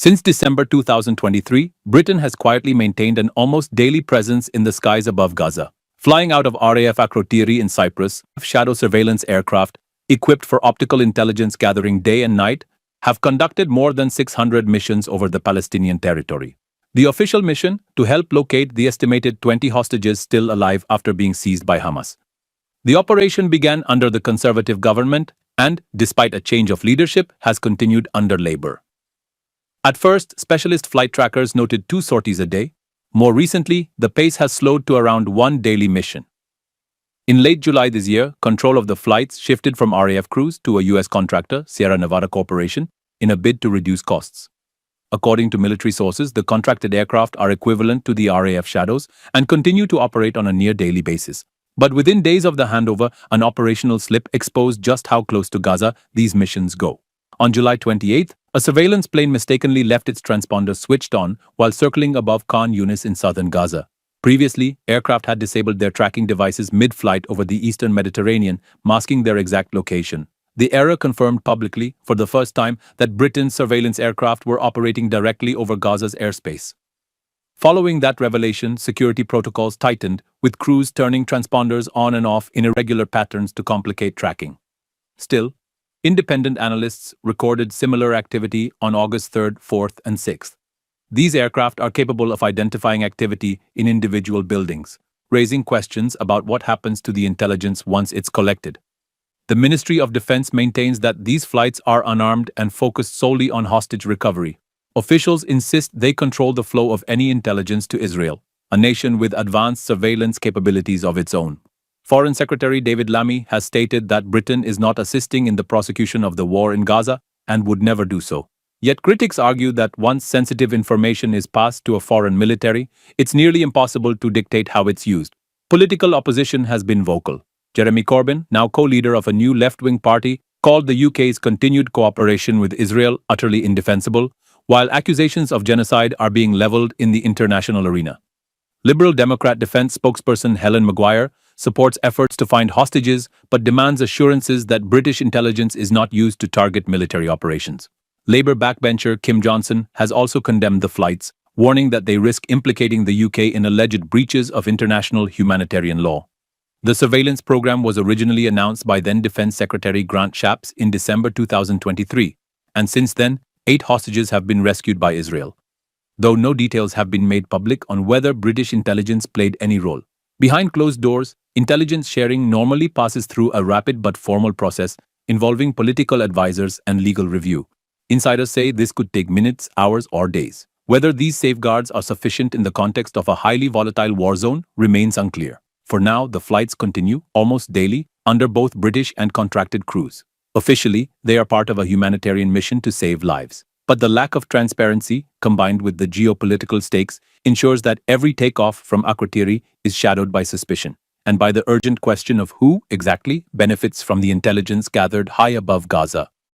Since December 2023, Britain has quietly maintained an almost daily presence in the skies above Gaza. Flying out of RAF Akrotiri in Cyprus, shadow surveillance aircraft, equipped for optical intelligence gathering day and night, have conducted more than 600 missions over the Palestinian territory. The official mission, to help locate the estimated 20 hostages still alive after being seized by Hamas. The operation began under the Conservative government and, despite a change of leadership, has continued under Labour. At first, specialist flight trackers noted 2 sorties a day. More recently, the pace has slowed to around 1 daily mission. In late July this year, control of the flights shifted from RAF crews to a U.S. contractor, Sierra Nevada Corporation, in a bid to reduce costs. According to military sources, the contracted aircraft are equivalent to the RAF Shadows and continue to operate on a near-daily basis. But within days of the handover, an operational slip exposed just how close to Gaza these missions go. On July 28, a surveillance plane mistakenly left its transponder switched on while circling above Khan Yunis in southern Gaza. Previously, aircraft had disabled their tracking devices mid-flight over the eastern Mediterranean, masking their exact location. The error confirmed publicly, for the first time, that Britain's surveillance aircraft were operating directly over Gaza's airspace. Following that revelation, security protocols tightened, with crews turning transponders on and off in irregular patterns to complicate tracking. Still, independent analysts recorded similar activity on August 3rd, 4th, and 6th. These aircraft are capable of identifying activity in individual buildings, raising questions about what happens to the intelligence once it's collected. The Ministry of Defense maintains that these flights are unarmed and focused solely on hostage recovery. Officials insist they control the flow of any intelligence to Israel, a nation with advanced surveillance capabilities of its own. Foreign Secretary David Lammy has stated that Britain is not assisting in the prosecution of the war in Gaza and would never do so. Yet critics argue that once sensitive information is passed to a foreign military, it's nearly impossible to dictate how it's used. Political opposition has been vocal. Jeremy Corbyn, now co-leader of a new left-wing party, called the UK's continued cooperation with Israel utterly indefensible, while accusations of genocide are being leveled in the international arena. Liberal Democrat defense spokesperson Helen Maguire supports efforts to find hostages but demands assurances that British intelligence is not used to target military operations. Labour backbencher Kim Johnson has also condemned the flights, warning that they risk implicating the UK in alleged breaches of international humanitarian law. The surveillance program was originally announced by then Defense Secretary Grant Shapps in December 2023, and since then, 8 hostages have been rescued by Israel, though no details have been made public on whether British intelligence played any role. Behind closed doors, intelligence sharing normally passes through a rapid but formal process involving political advisors and legal review. Insiders say this could take minutes, hours, or days. Whether these safeguards are sufficient in the context of a highly volatile war zone remains unclear. For now, the flights continue, almost daily, under both British and contracted crews. Officially, they are part of a humanitarian mission to save lives. But the lack of transparency, combined with the geopolitical stakes, ensures that every takeoff from Akrotiri is shadowed by suspicion, and by the urgent question of who exactly benefits from the intelligence gathered high above Gaza.